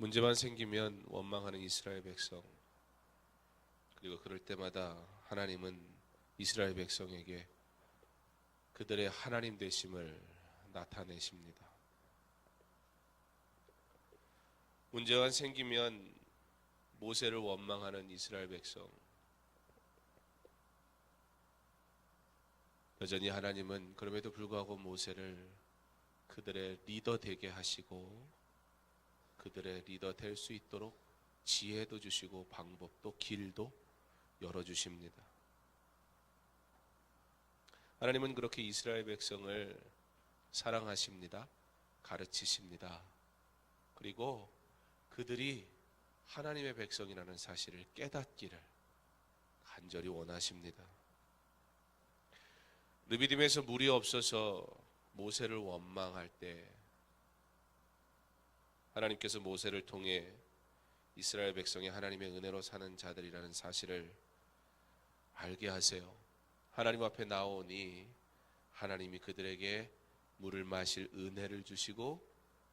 문제만 생기면 원망하는 이스라엘 백성, 그리고 그럴 때마다 하나님은 이스라엘 백성에게 그들의 하나님 되심을 나타내십니다. 문제만 생기면 모세를 원망하는 이스라엘 백성, 여전히 하나님은 그럼에도 불구하고 모세를 그들의 리더 되게 하시고 그들의 리더 될 수 있도록 지혜도 주시고 방법도 길도 열어주십니다. 하나님은 그렇게 이스라엘 백성을 사랑하십니다. 가르치십니다. 그리고 그들이 하나님의 백성이라는 사실을 깨닫기를 간절히 원하십니다. 르비딤에서 물이 없어서 모세를 원망할 때 하나님께서 모세를 통해 이스라엘 백성이 하나님의 은혜로 사는 자들이라는 사실을 알게 하세요. 하나님 앞에 나오니 하나님이 그들에게 물을 마실 은혜를 주시고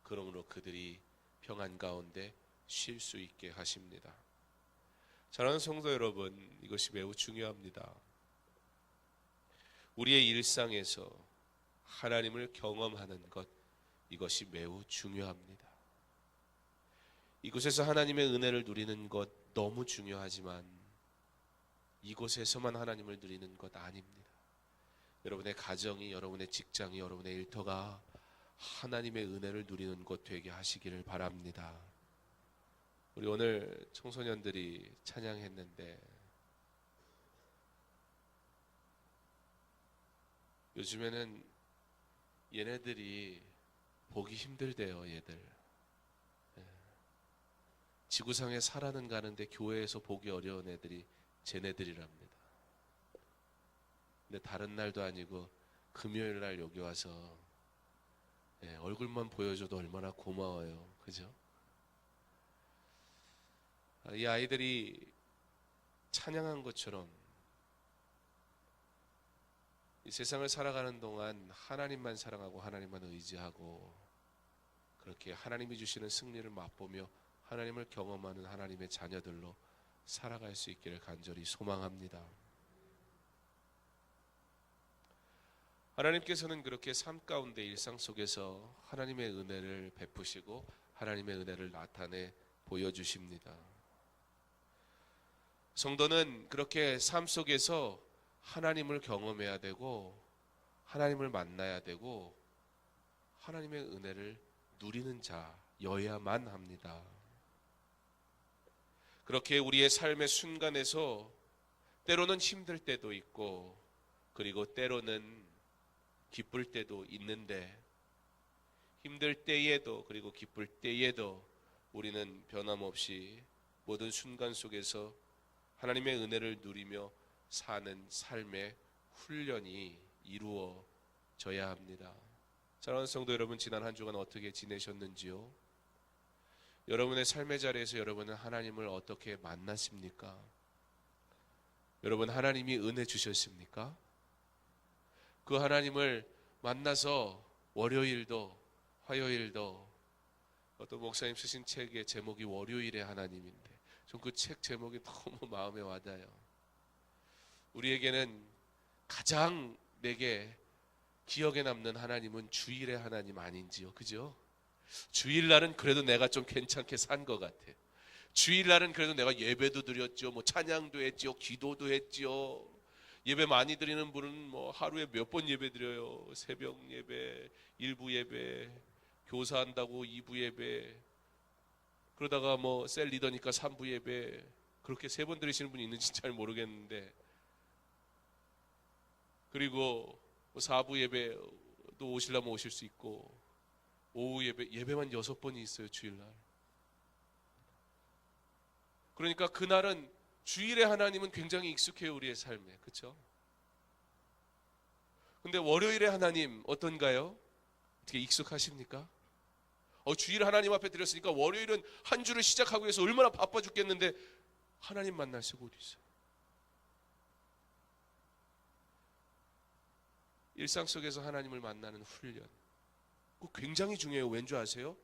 그러므로 그들이 평안 가운데 쉴 수 있게 하십니다. 사랑하는 성도 여러분, 이것이 매우 중요합니다. 우리의 일상에서 하나님을 경험하는 것, 이것이 매우 중요합니다. 이곳에서 하나님의 은혜를 누리는 것 너무 중요하지만 이곳에서만 하나님을 누리는 것 아닙니다. 여러분의 가정이, 여러분의 직장이, 여러분의 일터가 하나님의 은혜를 누리는 곳 되게 하시기를 바랍니다. 우리 오늘 청소년들이 찬양했는데 요즘에는 얘네들이 보기 힘들대요. 얘들 지구상에 살아는 가는데 교회에서 보기 어려운 애들이 쟤네들이랍니다. 근데 다른 날도 아니고 금요일 날 여기 와서 얼굴만 보여줘도 얼마나 고마워요. 그죠? 이 아이들이 찬양한 것처럼 이 세상을 살아가는 동안 하나님만 사랑하고 하나님만 의지하고 그렇게 하나님이 주시는 승리를 맛보며 하나님을 경험하는 하나님의 자녀들로 살아갈 수 있기를 간절히 소망합니다. 하나님께서는 그렇게 삶 가운데 일상 속에서 하나님의 은혜를 베푸시고 하나님의 은혜를 나타내 보여주십니다. 성도는 그렇게 삶 속에서 하나님을 경험해야 되고 하나님을 만나야 되고 하나님의 은혜를 누리는 자여야만 합니다. 그렇게 우리의 삶의 순간에서 때로는 힘들 때도 있고 그리고 때로는 기쁠 때도 있는데 힘들 때에도 그리고 기쁠 때에도 우리는 변함없이 모든 순간 속에서 하나님의 은혜를 누리며 사는 삶의 훈련이 이루어져야 합니다. 사랑하는 성도 여러분, 지난 한 주간 어떻게 지내셨는지요? 여러분의 삶의 자리에서 여러분은 하나님을 어떻게 만났습니까? 여러분, 하나님이 은혜 주셨습니까? 그 하나님을 만나서 월요일도 화요일도 어떤 목사님 쓰신 책의 제목이 월요일의 하나님인데 전 그 책 제목이 너무 마음에 와닿아요. 우리에게는 가장 내게 기억에 남는 하나님은 주일의 하나님 아닌지요? 그죠? 주일날은 그래도 내가 좀 괜찮게 산 것 같아. 주일날은 그래도 내가 예배도 드렸죠. 뭐 찬양도 했죠. 기도도 했죠. 예배 많이 드리는 분은 뭐 하루에 몇 번 예배 드려요. 새벽 예배, 일부 예배, 교사한다고 2부 예배, 그러다가 뭐 셀 리더니까 3부 예배, 그렇게 3번 드리시는 분이 있는지 잘 모르겠는데, 그리고 4부 예배도 오시려면 오실 수 있고 오후 예배만 6번이 있어요. 주일날. 그러니까 그날은 주일의 하나님은 굉장히 익숙해요. 우리의 삶에. 그렇죠? 근데 월요일의 하나님 어떤가요? 어떻게 익숙하십니까? 주일 하나님 앞에 드렸으니까 월요일은 한 주를 시작하기 위해서 얼마나 바빠 죽겠는데 하나님 만날 수가 어디 있어요? 일상 속에서 하나님을 만나는 훈련, 그거 굉장히 중요해요. 왠 줄 아세요?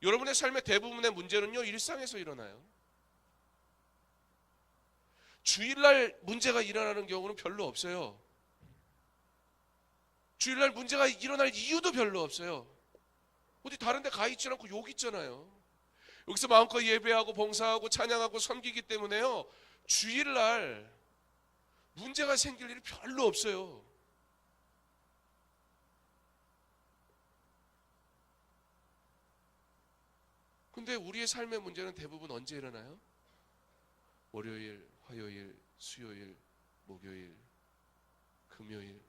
여러분의 삶의 대부분의 문제는요, 일상에서 일어나요. 주일날 문제가 일어나는 경우는 별로 없어요. 주일날 문제가 일어날 이유도 별로 없어요. 어디 다른 데 가 있지 않고 여기 있잖아요. 여기서 마음껏 예배하고 봉사하고 찬양하고 섬기기 때문에요, 주일날 문제가 생길 일이 별로 없어요. 근데 우리의 삶의 문제는 대부분 언제 일어나요? 월요일, 화요일, 수요일, 목요일, 금요일.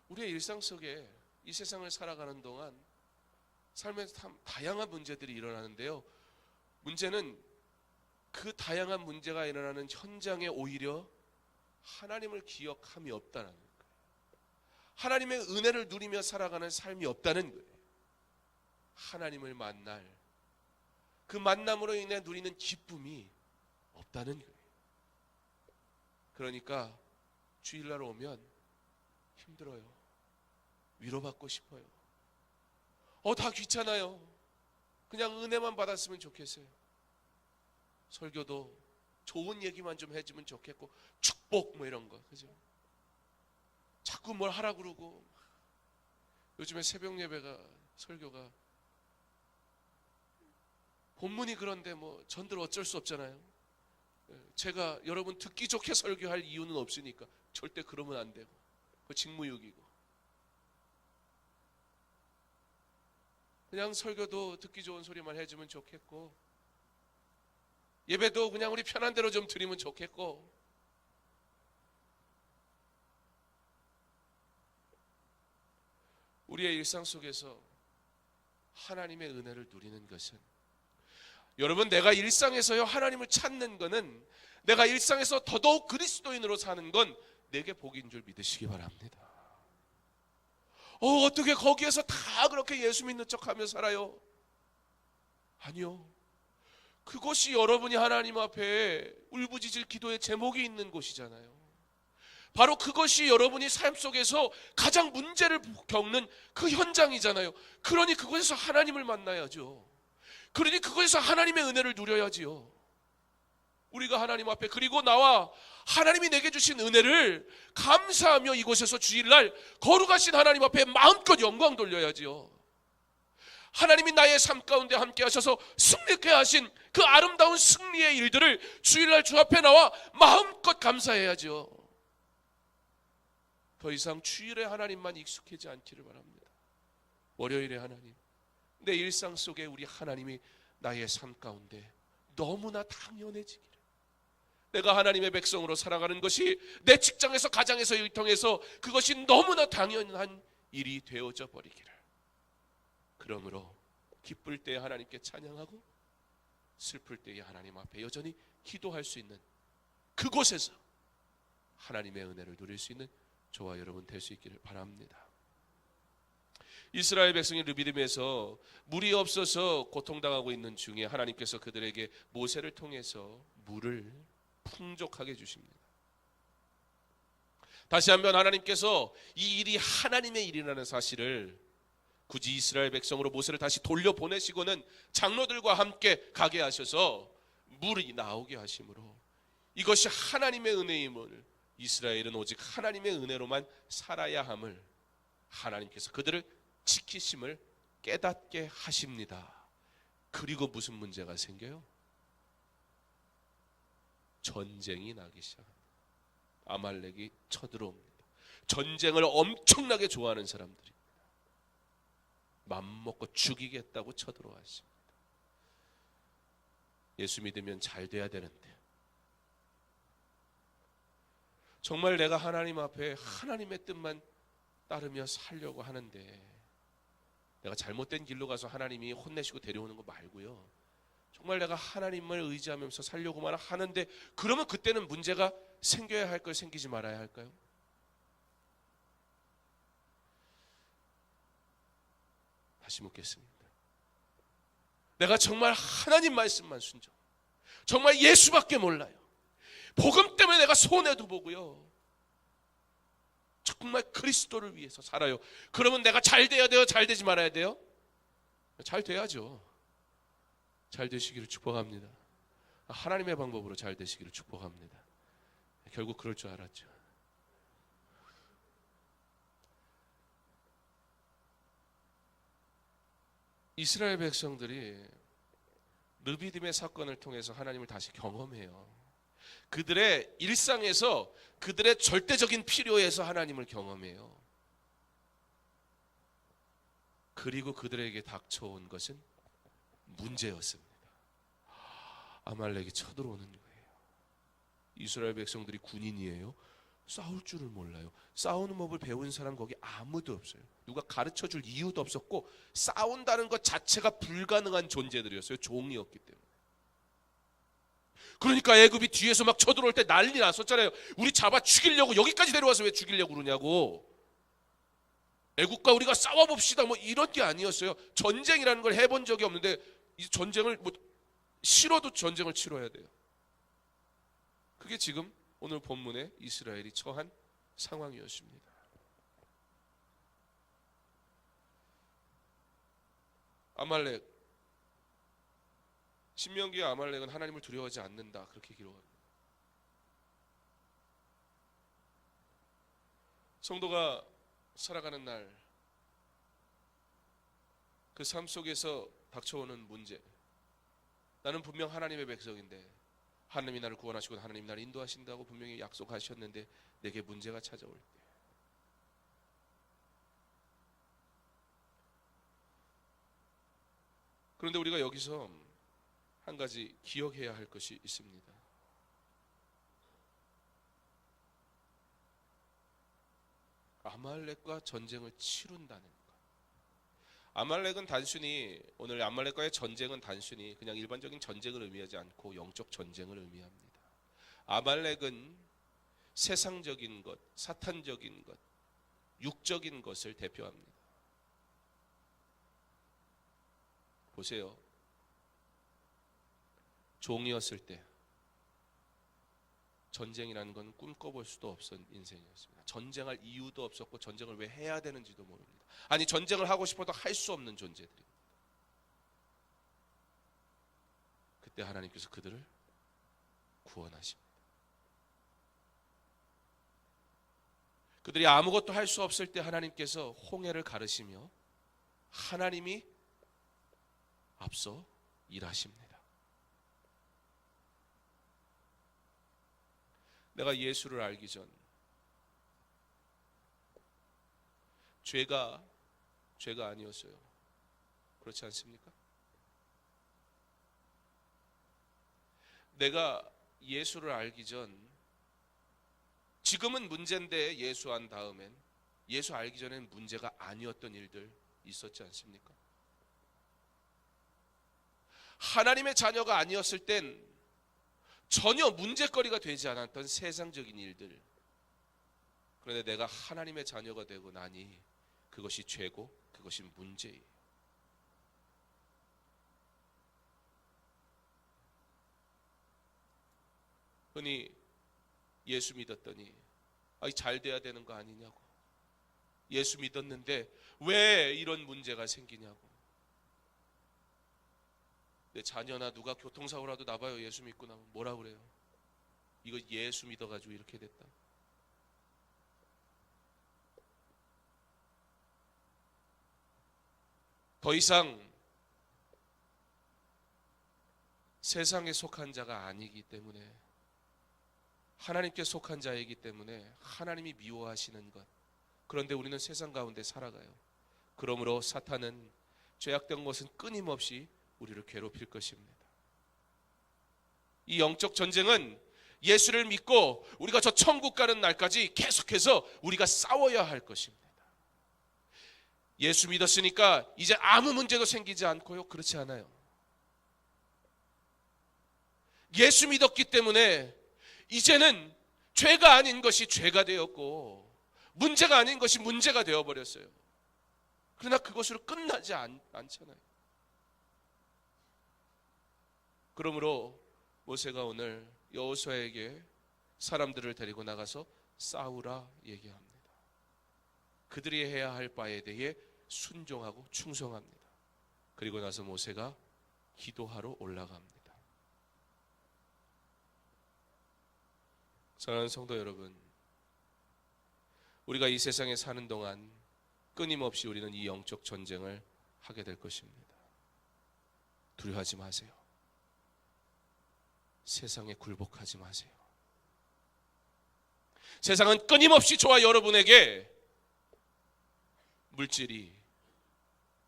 우리의 일상 속에 이 세상을 살아가는 동안 삶에서 참 다양한 문제들이 일어나는데요, 문제는 그 다양한 문제가 일어나는 현장에 오히려 하나님을 기억함이 없다는 거예요. 하나님의 은혜를 누리며 살아가는 삶이 없다는 거예요. 하나님을 만날 그 만남으로 인해 누리는 기쁨이 없다는 거예요. 그러니까 주일날 오면 힘들어요. 위로받고 싶어요. 다 귀찮아요. 그냥 은혜만 받았으면 좋겠어요. 설교도 좋은 얘기만 좀 해주면 좋겠고, 축복 뭐 이런 거, 그죠? 자꾸 뭘 하라 그러고. 요즘에 새벽 예배가, 설교가 본문이 그런데 뭐 전들 어쩔 수 없잖아요. 제가 여러분 듣기 좋게 설교할 이유는 없으니까 절대 그러면 안 되고, 그 직무유기고. 그냥 설교도 듣기 좋은 소리만 해주면 좋겠고, 예배도 그냥 우리 편한 대로 좀 드리면 좋겠고. 우리의 일상 속에서 하나님의 은혜를 누리는 것은, 여러분, 내가 일상에서요 하나님을 찾는 것은, 내가 일상에서 더더욱 그리스도인으로 사는 건 내게 복인 줄 믿으시기 바랍니다. 어떻게 거기에서 다 그렇게 예수 믿는 척하며 살아요? 아니요. 그것이 여러분이 하나님 앞에 울부짖을 기도의 제목이 있는 곳이잖아요. 바로 그것이 여러분이 삶 속에서 가장 문제를 겪는 그 현장이잖아요. 그러니 그곳에서 하나님을 만나야죠. 그러니 그곳에서 하나님의 은혜를 누려야지요. 우리가 하나님 앞에, 그리고 나와 하나님이 내게 주신 은혜를 감사하며 이곳에서 주일날 거룩하신 하나님 앞에 마음껏 영광 돌려야지요. 하나님이 나의 삶 가운데 함께 하셔서 승리케 하신 그 아름다운 승리의 일들을 주일날 주 앞에 나와 마음껏 감사해야죠. 더 이상 주일에 하나님만 익숙하지 않기를 바랍니다. 월요일에 하나님, 내 일상 속에 우리 하나님이 나의 삶 가운데 너무나 당연해지기를, 내가 하나님의 백성으로 살아가는 것이 내 직장에서, 가정에서, 일통에서 그것이 너무나 당연한 일이 되어져 버리기를. 그러므로 기쁠 때에 하나님께 찬양하고, 슬플 때에 하나님 앞에 여전히 기도할 수 있는 그곳에서 하나님의 은혜를 누릴 수 있는 저와 여러분 될 수 있기를 바랍니다. 이스라엘 백성이 르비딤에서 물이 없어서 고통당하고 있는 중에 하나님께서 그들에게 모세를 통해서 물을 풍족하게 주십니다. 다시 한번 하나님께서 이 일이 하나님의 일이라는 사실을 굳이 이스라엘 백성으로 모세를 다시 돌려보내시고는 장로들과 함께 가게 하셔서 물이 나오게 하심으로, 이것이 하나님의 은혜임을, 이스라엘은 오직 하나님의 은혜로만 살아야 함을 하나님께서 그들을 지키심을 깨닫게 하십니다. 그리고 무슨 문제가 생겨요? 전쟁이 나기 시작합니다. 아말렉이 쳐들어옵니다. 전쟁을 엄청나게 좋아하는 사람들입니다. 맘먹고 죽이겠다고 쳐들어왔습니다. 예수 믿으면 잘 돼야 되는데, 정말 내가 하나님 앞에 하나님의 뜻만 따르며 살려고 하는데, 내가 잘못된 길로 가서 하나님이 혼내시고 데려오는 거 말고요, 정말 내가 하나님을 의지하면서 살려고만 하는데, 그러면 그때는 문제가 생겨야 할 걸 생기지 말아야 할까요? 다시 묻겠습니다. 내가 정말 하나님 말씀만 순종, 정말 예수밖에 몰라요, 복음 때문에 내가 손해도 보고요, 정말 그리스도를 위해서 살아요. 그러면 내가 잘 돼야 돼요? 잘 되지 말아야 돼요? 잘 돼야죠. 잘 되시기를 축복합니다. 하나님의 방법으로 잘 되시기를 축복합니다. 결국 그럴 줄 알았죠. 이스라엘 백성들이 르비딤의 사건을 통해서 하나님을 다시 경험해요. 그들의 일상에서, 그들의 절대적인 필요에서 하나님을 경험해요. 그리고 그들에게 닥쳐온 것은 문제였습니다. 아말렉이 쳐들어오는 거예요. 이스라엘 백성들이 군인이에요. 싸울 줄을 몰라요. 싸우는 법을 배운 사람 거기 아무도 없어요. 누가 가르쳐줄 이유도 없었고 싸운다는 것 자체가 불가능한 존재들이었어요. 종이었기 때문에. 그러니까 애굽이 뒤에서 막 쳐들어올 때 난리 났었잖아요. 우리 잡아 죽이려고, 여기까지 데려와서 왜 죽이려고 그러냐고. 애국과 우리가 싸워봅시다 뭐 이런 게 아니었어요. 전쟁이라는 걸 해본 적이 없는데 이 전쟁을 뭐 싫어도 전쟁을 치러야 돼요. 그게 지금 오늘 본문에 이스라엘이 처한 상황이었습니다. 아말렉, 신명기의 아말렉은 하나님을 두려워하지 않는다 그렇게 기록합니다. 성도가 살아가는 날 그 삶 속에서 닥쳐오는 문제, 나는 분명 하나님의 백성인데 하나님이 나를 구원하시고 하나님이 나를 인도하신다고 분명히 약속하셨는데 내게 문제가 찾아올 때, 그런데 우리가 여기서 한 가지 기억해야 할 것이 있습니다. 아말렉과 전쟁을 치룬다는 것. 아말렉은 단순히, 오늘 아말렉과의 전쟁은 단순히 그냥 일반적인 전쟁을 의미하지 않고 영적 전쟁을 의미합니다. 아말렉은 세상적인 것, 사탄적인 것, 육적인 것을 대표합니다. 보세요. 종이었을 때 전쟁이라는 건 꿈꿔볼 수도 없었던 인생이었습니다. 전쟁할 이유도 없었고 전쟁을 왜 해야 되는지도 모릅니다. 아니, 전쟁을 하고 싶어도 할 수 없는 존재들입니다. 그때 하나님께서 그들을 구원하십니다. 그들이 아무것도 할 수 없을 때 하나님께서 홍해를 가르시며 하나님이 앞서 일하십니다. 내가 예수를 알기 전 죄가 아니었어요. 그렇지 않습니까? 내가 예수를 알기 전, 지금은 문제인데 예수 안 다음엔, 예수 알기 전엔 문제가 아니었던 일들 있었지 않습니까? 하나님의 자녀가 아니었을 땐 전혀 문제거리가 되지 않았던 세상적인 일들, 그런데 내가 하나님의 자녀가 되고 나니 그것이 죄고 그것이 문제예요. 흔히 예수 믿었더니 잘 돼야 되는 거 아니냐고, 예수 믿었는데 왜 이런 문제가 생기냐고, 내 자녀나 누가 교통사고라도 나봐요. 예수 믿고 나면 뭐라 그래요? 이거 예수 믿어가지고 이렇게 됐다. 더 이상 세상에 속한 자가 아니기 때문에, 하나님께 속한 자이기 때문에 하나님이 미워하시는 것, 그런데 우리는 세상 가운데 살아가요. 그러므로 사탄은 죄악된 것은 끊임없이 우리를 괴롭힐 것입니다. 이 영적 전쟁은 예수를 믿고 우리가 저 천국 가는 날까지 계속해서 우리가 싸워야 할 것입니다. 예수 믿었으니까 이제 아무 문제도 생기지 않고요. 그렇지 않아요. 예수 믿었기 때문에 이제는 죄가 아닌 것이 죄가 되었고 문제가 아닌 것이 문제가 되어버렸어요. 그러나 그것으로 끝나지 않잖아요. 그러므로 모세가 오늘 여호수아에게 사람들을 데리고 나가서 싸우라 얘기합니다. 그들이 해야 할 바에 대해 순종하고 충성합니다. 그리고 나서 모세가 기도하러 올라갑니다. 사랑하는 성도 여러분, 우리가 이 세상에 사는 동안 끊임없이 우리는 이 영적 전쟁을 하게 될 것입니다. 두려워하지 마세요. 세상에 굴복하지 마세요. 세상은 끊임없이 저와 여러분에게 물질이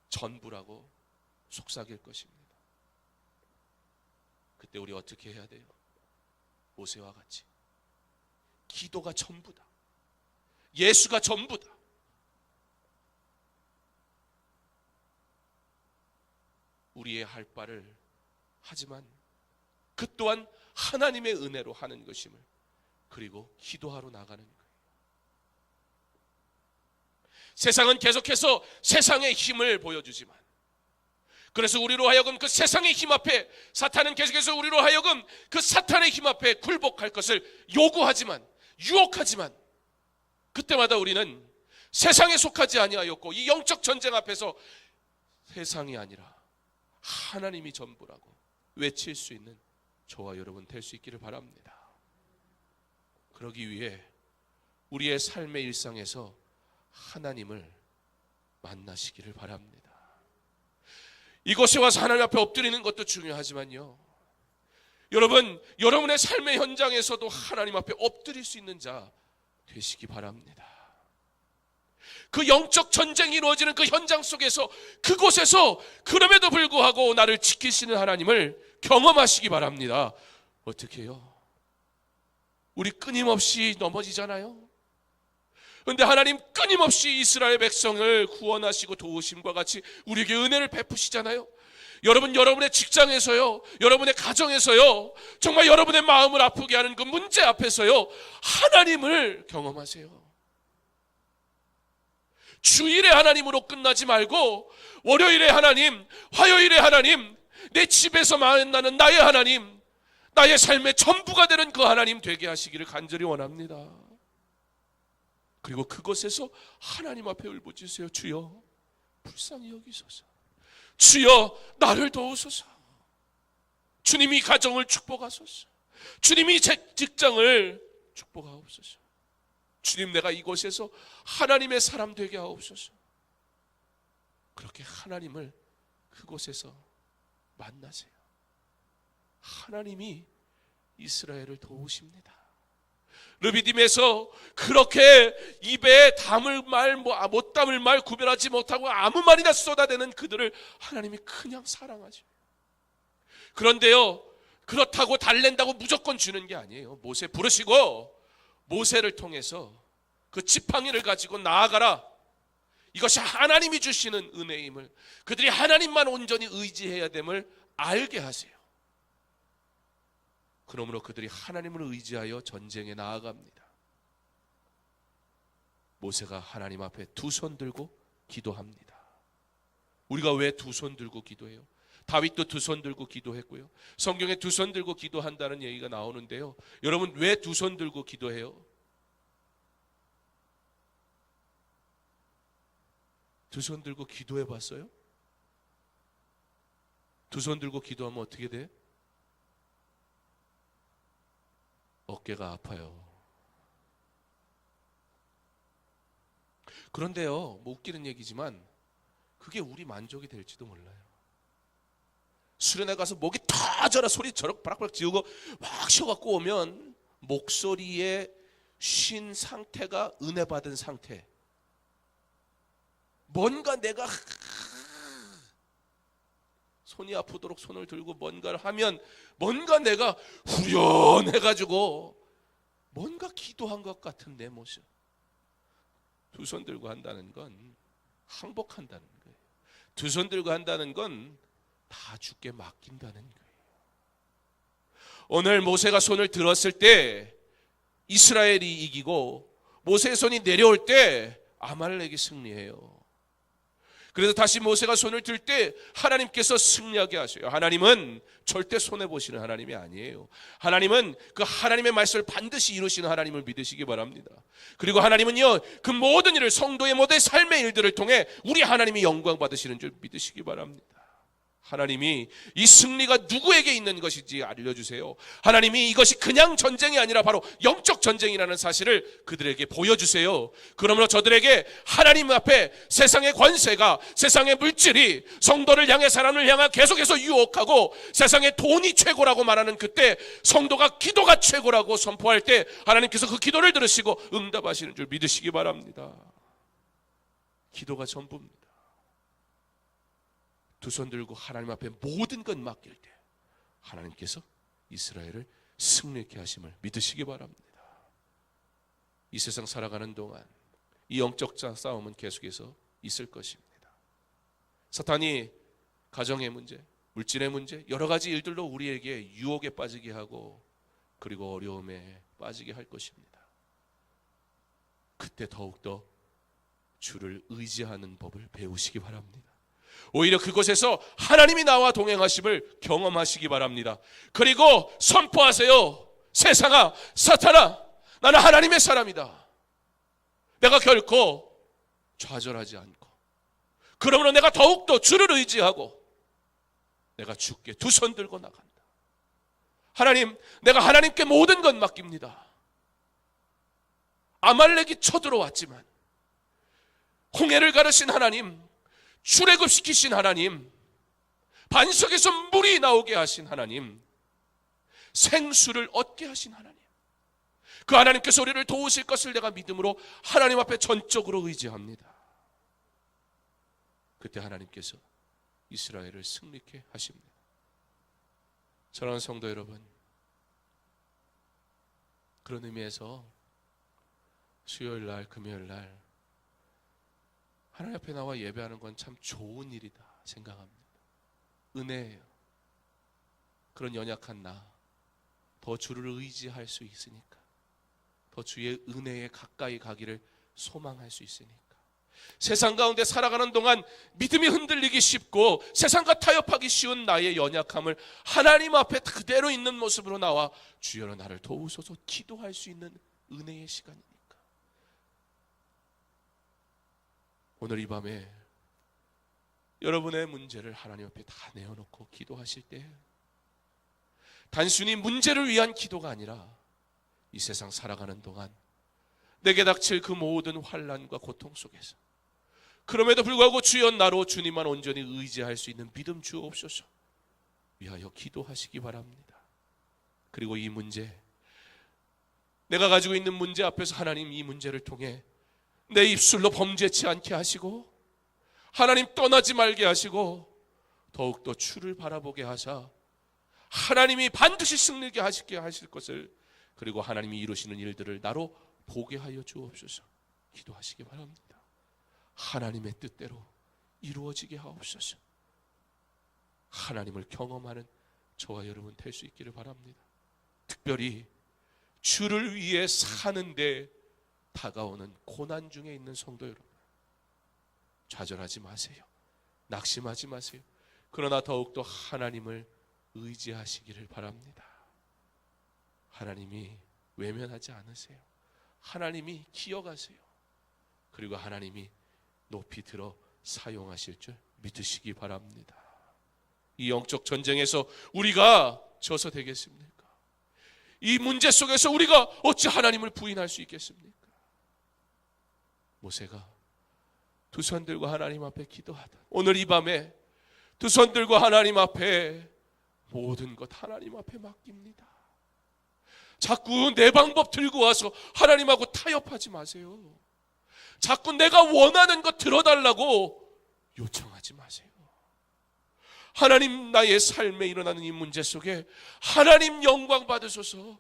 전부라고 속삭일 것입니다. 그때 우리 어떻게 해야 돼요? 모세와 같이 기도가 전부다. 예수가 전부다. 우리의 할 바를 하지만 그 또한 하나님의 은혜로 하는 것임을, 그리고 기도하러 나가는 거예요. 세상은 계속해서 세상의 힘을 보여주지만, 그래서 우리로 하여금 그 세상의 힘 앞에, 사탄은 계속해서 우리로 하여금 그 사탄의 힘 앞에 굴복할 것을 요구하지만, 유혹하지만, 그때마다 우리는 세상에 속하지 아니하였고 이 영적 전쟁 앞에서 세상이 아니라 하나님이 전부라고 외칠 수 있는 저와 여러분 될 수 있기를 바랍니다. 그러기 위해 우리의 삶의 일상에서 하나님을 만나시기를 바랍니다. 이곳에 와서 하나님 앞에 엎드리는 것도 중요하지만요, 여러분, 여러분의 삶의 현장에서도 하나님 앞에 엎드릴 수 있는 자 되시기 바랍니다. 그 영적 전쟁이 이루어지는 그 현장 속에서, 그곳에서 그럼에도 불구하고 나를 지키시는 하나님을 경험하시기 바랍니다. 어떻게 해요? 우리 끊임없이 넘어지잖아요. 그런데 하나님 끊임없이 이스라엘 백성을 구원하시고 도우심과 같이 우리에게 은혜를 베푸시잖아요. 여러분, 여러분의 직장에서요, 여러분의 가정에서요, 정말 여러분의 마음을 아프게 하는 그 문제 앞에서요, 하나님을 경험하세요. 주일에 하나님으로 끝나지 말고 월요일에 하나님, 화요일에 하나님, 내 집에서 만나는 나의 하나님, 나의 삶의 전부가 되는 그 하나님 되게 하시기를 간절히 원합니다. 그리고 그곳에서 하나님 앞에 울부짖으세요. 주여, 불쌍히 여기소서. 주여, 나를 도우소서. 주님이 가정을 축복하소서. 주님이 제 직장을 축복하옵소서. 주님, 내가 이곳에서 하나님의 사람 되게 하옵소서. 그렇게 하나님을 그곳에서 만나세요. 하나님이 이스라엘을 도우십니다. 르비딤에서 그렇게 입에 담을 말, 못 담을 말 구별하지 못하고 아무 말이나 쏟아대는 그들을 하나님이 그냥 사랑하죠. 그런데요, 그렇다고 달랜다고 무조건 주는 게 아니에요. 모세 부르시고 모세를 통해서 그 지팡이를 가지고 나아가라. 이것이 하나님이 주시는 은혜임을, 그들이 하나님만 온전히 의지해야 됨을 알게 하세요. 그러므로 그들이 하나님을 의지하여 전쟁에 나아갑니다. 모세가 하나님 앞에 두 손 들고 기도합니다. 우리가 왜 두 손 들고 기도해요? 다윗도 두 손 들고 기도했고요, 성경에 두 손 들고 기도한다는 얘기가 나오는데요, 여러분, 왜 두 손 들고 기도해요? 두 손 들고 기도해 봤어요? 두 손 들고 기도하면 어떻게 돼? 어깨가 아파요. 그런데요, 뭐 웃기는 얘기지만 그게 우리 만족이 될지도 몰라요. 수련회 가서 목이 터져라 소리 저렇게 바락바락 지우고 막 쉬어갖고 오면 목소리의 쉰 상태가 은혜 받은 상태. 뭔가 내가 손이 아프도록 손을 들고 뭔가를 하면 뭔가 내가 후련해가지고 뭔가 기도한 것 같은 내 모습. 두 손 들고 한다는 건 항복한다는 거예요. 두 손 들고 한다는 건 다 주께 맡긴다는 거예요. 오늘 모세가 손을 들었을 때 이스라엘이 이기고, 모세의 손이 내려올 때 아말렉이 승리해요. 그래서 다시 모세가 손을 들 때 하나님께서 승리하게 하셔요. 하나님은 절대 손해보시는 하나님이 아니에요. 하나님은 그 하나님의 말씀을 반드시 이루시는 하나님을 믿으시기 바랍니다. 그리고 하나님은요, 그 모든 일을, 성도의 모든 삶의 일들을 통해 우리 하나님이 영광 받으시는 줄 믿으시기 바랍니다. 하나님이 이 승리가 누구에게 있는 것인지 알려주세요. 하나님이 이것이 그냥 전쟁이 아니라 바로 영적 전쟁이라는 사실을 그들에게 보여주세요. 그러므로 저들에게 하나님 앞에 세상의 권세가, 세상의 물질이 성도를 향해, 사람을 향해 계속해서 유혹하고 세상의 돈이 최고라고 말하는 그때 성도가 기도가 최고라고 선포할 때 하나님께서 그 기도를 들으시고 응답하시는 줄 믿으시기 바랍니다. 기도가 전부입니다. 두 손 들고 하나님 앞에 모든 것 맡길 때 하나님께서 이스라엘을 승리케 하심을 믿으시기 바랍니다. 이 세상 살아가는 동안 이 영적 싸움은 계속해서 있을 것입니다. 사탄이 가정의 문제, 물질의 문제, 여러 가지 일들로 우리에게 유혹에 빠지게 하고 그리고 어려움에 빠지게 할 것입니다. 그때 더욱더 주를 의지하는 법을 배우시기 바랍니다. 오히려 그곳에서 하나님이 나와 동행하심을 경험하시기 바랍니다. 그리고 선포하세요. 세상아, 사탄아, 나는 하나님의 사람이다. 내가 결코 좌절하지 않고, 그러므로 내가 더욱더 주를 의지하고 내가 주께 두 손 들고 나간다. 하나님, 내가 하나님께 모든 것 맡깁니다. 아말렉이 쳐들어왔지만 홍해를 가르신 하나님, 출애굽시키신 하나님, 반석에서 물이 나오게 하신 하나님, 생수를 얻게 하신 하나님, 그 하나님께서 우리를 도우실 것을 내가 믿음으로 하나님 앞에 전적으로 의지합니다. 그때 하나님께서 이스라엘을 승리케 하십니다. 사랑하는 성도 여러분, 그런 의미에서 수요일 날, 금요일 날 하나님 앞에 나와 예배하는 건 참 좋은 일이다 생각합니다. 은혜예요. 그런 연약한 나, 더 주를 의지할 수 있으니까, 더 주의 은혜에 가까이 가기를 소망할 수 있으니까. 세상 가운데 살아가는 동안 믿음이 흔들리기 쉽고 세상과 타협하기 쉬운 나의 연약함을 하나님 앞에 그대로 있는 모습으로 나와 주여 나를 도우소서 기도할 수 있는 은혜의 시간입니다. 오늘 이 밤에 여러분의 문제를 하나님 앞에 다 내어놓고 기도하실 때 단순히 문제를 위한 기도가 아니라 이 세상 살아가는 동안 내게 닥칠 그 모든 환난과 고통 속에서 그럼에도 불구하고 주여 나로 주님만 온전히 의지할 수 있는 믿음 주옵소서 위하여 기도하시기 바랍니다. 그리고 이 문제, 내가 가지고 있는 문제 앞에서 하나님 이 문제를 통해 내 입술로 범죄치 않게 하시고 하나님 떠나지 말게 하시고 더욱더 주를 바라보게 하사 하나님이 반드시 승리게 하실 것을, 그리고 하나님이 이루시는 일들을 나로 보게 하여 주옵소서 기도하시기 바랍니다. 하나님의 뜻대로 이루어지게 하옵소서. 하나님을 경험하는 저와 여러분 될 수 있기를 바랍니다. 특별히 주를 위해 사는데 다가오는 고난 중에 있는 성도 여러분, 좌절하지 마세요. 낙심하지 마세요. 그러나 더욱더 하나님을 의지하시기를 바랍니다. 하나님이 외면하지 않으세요. 하나님이 기억하세요. 그리고 하나님이 높이 들어 사용하실 줄 믿으시기 바랍니다. 이 영적 전쟁에서 우리가 져서 되겠습니까? 이 문제 속에서 우리가 어찌 하나님을 부인할 수 있겠습니까? 모세가 두 손 들고 하나님 앞에 기도하다 오늘 이 밤에 두 손 들고 하나님 앞에 모든 것 하나님 앞에 맡깁니다. 자꾸 내 방법 들고 와서 하나님하고 타협하지 마세요. 자꾸 내가 원하는 것 들어달라고 요청하지 마세요. 하나님, 나의 삶에 일어나는 이 문제 속에 하나님 영광 받으소서.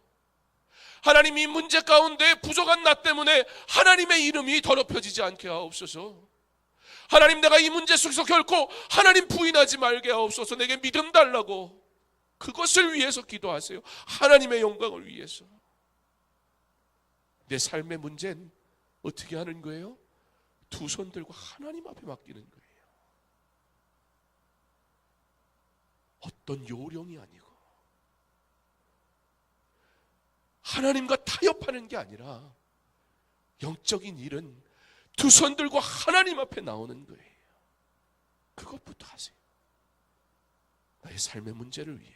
하나님, 이 문제 가운데 부족한 나 때문에 하나님의 이름이 더럽혀지지 않게 하옵소서. 하나님, 내가 이 문제 속에서 결코 하나님 부인하지 말게 하옵소서. 내게 믿음 달라고, 그것을 위해서 기도하세요. 하나님의 영광을 위해서. 내 삶의 문제는 어떻게 하는 거예요? 두 손 들고 하나님 앞에 맡기는 거예요. 어떤 요령이 아니고 하나님과 타협하는 게 아니라 영적인 일은 두 손 들고 하나님 앞에 나오는 거예요. 그것부터 하세요. 나의 삶의 문제를 위해,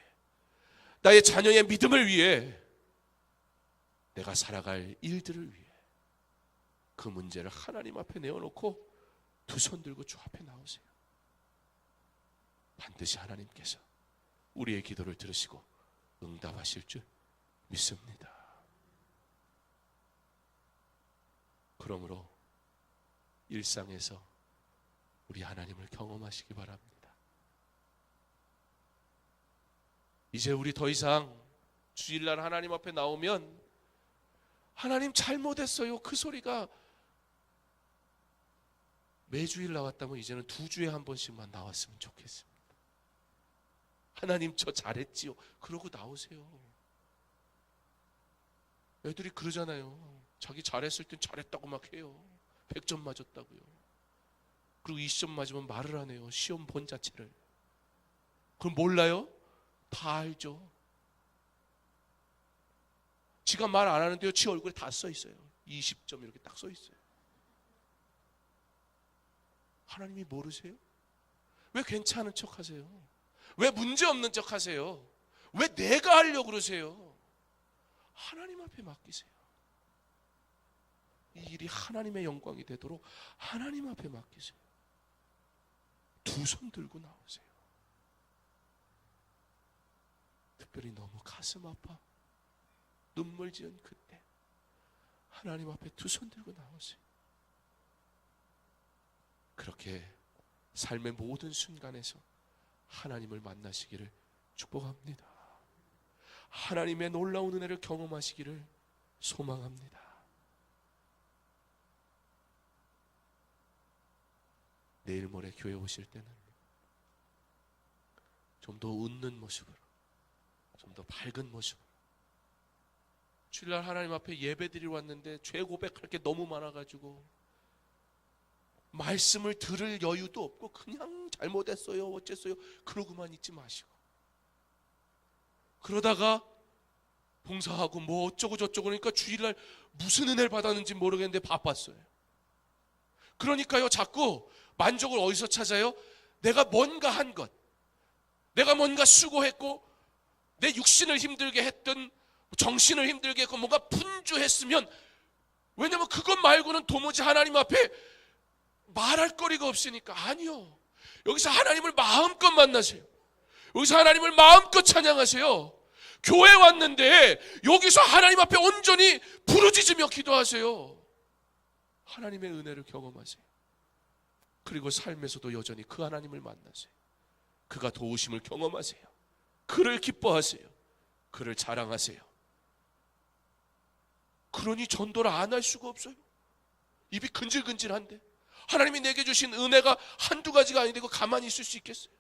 나의 자녀의 믿음을 위해, 내가 살아갈 일들을 위해 그 문제를 하나님 앞에 내어놓고 두 손 들고 주 앞에 나오세요. 반드시 하나님께서 우리의 기도를 들으시고 응답하실 줄 믿습니다. 그러므로 일상에서 우리 하나님을 경험하시기 바랍니다. 이제 우리 더 이상 주일날 하나님 앞에 나오면 하나님 잘못했어요, 그 소리가 매주일 나왔다면 이제는 2주에 한 번씩만 나왔으면 좋겠습니다. 하나님 저 잘했지요, 그러고 나오세요. 애들이 그러잖아요. 자기 잘했을 땐 잘했다고 막 해요. 100점 맞았다고요. 그리고 20점 맞으면 말을 안 해요, 시험 본 자체를. 그럼 몰라요? 다 알죠. 지가 말 안 하는데요, 지 얼굴에 다 써 있어요. 20점 이렇게 딱 써 있어요. 하나님이 모르세요? 왜 괜찮은 척 하세요? 왜 문제 없는 척 하세요? 왜 내가 하려고 그러세요? 하나님 앞에 맡기세요. 이 일이 하나님의 영광이 되도록 하나님 앞에 맡기세요. 두 손 들고 나오세요. 특별히 너무 가슴 아파 눈물 지은 그때 하나님 앞에 두 손 들고 나오세요. 그렇게 삶의 모든 순간에서 하나님을 만나시기를 축복합니다. 하나님의 놀라운 은혜를 경험하시기를 소망합니다. 내일 모레 교회 오실 때는 좀 더 웃는 모습으로, 좀 더 밝은 모습으로, 주일날 하나님 앞에 예배드리러 왔는데 죄 고백할 게 너무 많아가지고 말씀을 들을 여유도 없고 그냥 잘못했어요, 어쨌어요 그러고만 있지 마시고, 그러다가 봉사하고 뭐 어쩌고 저쩌고 그러니까 주일날 무슨 은혜를 받았는지 모르겠는데 바빴어요. 그러니까요, 자꾸 만족을 어디서 찾아요? 내가 뭔가 한 것, 내가 뭔가 수고했고 내 육신을 힘들게 했던, 정신을 힘들게 했고 뭔가 분주했으면, 왜냐면 그것 말고는 도무지 하나님 앞에 말할 거리가 없으니까. 아니요, 여기서 하나님을 마음껏 만나세요. 여기서 하나님을 마음껏 찬양하세요. 교회 왔는데 여기서 하나님 앞에 온전히 부르짖으며 기도하세요. 하나님의 은혜를 경험하세요. 그리고 삶에서도 여전히 그 하나님을 만나세요. 그가 도우심을 경험하세요. 그를 기뻐하세요. 그를 자랑하세요. 그러니 전도를 안 할 수가 없어요. 입이 근질근질한데 하나님이 내게 주신 은혜가 한두 가지가 아닌데 가만히 있을 수 있겠어요?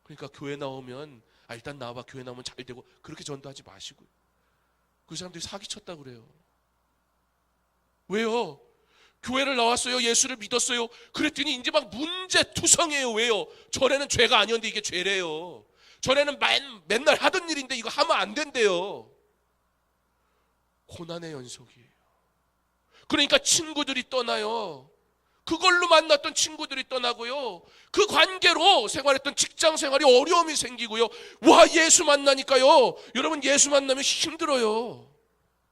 그러니까 교회 나오면 일단 나와봐, 교회 나오면 잘 되고, 그렇게 전도하지 마시고요. 그 사람들이 사기쳤다고 그래요. 왜요? 교회를 나왔어요, 예수를 믿었어요, 그랬더니 이제 막 문제투성이에요. 왜요? 전에는 죄가 아니었는데 이게 죄래요. 전에는 맨날 하던 일인데 이거 하면 안 된대요. 고난의 연속이에요. 그러니까 친구들이 떠나요. 그걸로 만났던 친구들이 떠나고요. 그 관계로 생활했던 직장 생활이 어려움이 생기고요. 와, 예수 만나니까요. 여러분, 예수 만나면 힘들어요.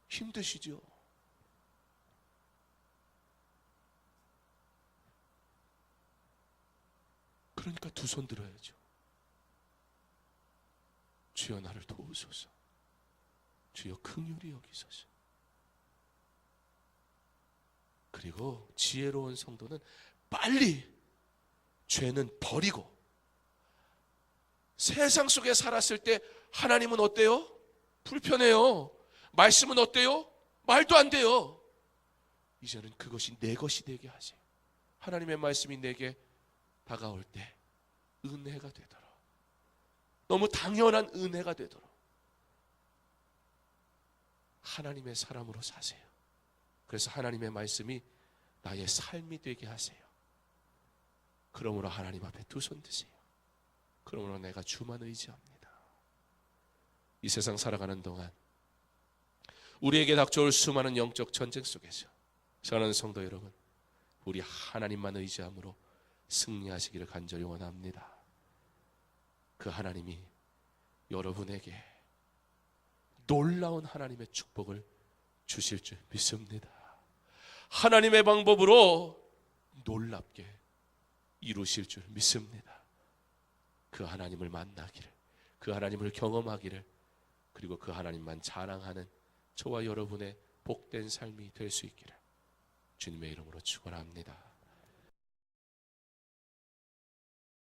힘드시죠? 그러니까 두 손 들어야죠. 주여 나를 도우소서. 주여 긍휼히 여기소서. 그리고 지혜로운 성도는 빨리 죄는 버리고, 세상 속에 살았을 때 하나님은 어때요? 불편해요. 말씀은 어때요? 말도 안 돼요. 이제는 그것이 내 것이 되게 하세요. 하나님의 말씀이 내게 다가올 때 은혜가 되도록, 너무 당연한 은혜가 되도록 하나님의 사람으로 사세요. 그래서 하나님의 말씀이 나의 삶이 되게 하세요. 그러므로 하나님 앞에 두 손 드세요. 그러므로 내가 주만 의지합니다. 이 세상 살아가는 동안 우리에게 닥쳐올 수많은 영적 전쟁 속에서 사랑하는 성도 여러분, 우리 하나님만 의지함으로 승리하시기를 간절히 원합니다. 그 하나님이 여러분에게 놀라운 하나님의 축복을 주실 줄 믿습니다. 하나님의 방법으로 놀랍게 이루실 줄 믿습니다. 그 하나님을 만나기를, 그 하나님을 경험하기를, 그리고 그 하나님만 자랑하는 저와 여러분의 복된 삶이 될 수 있기를 주님의 이름으로 축원합니다.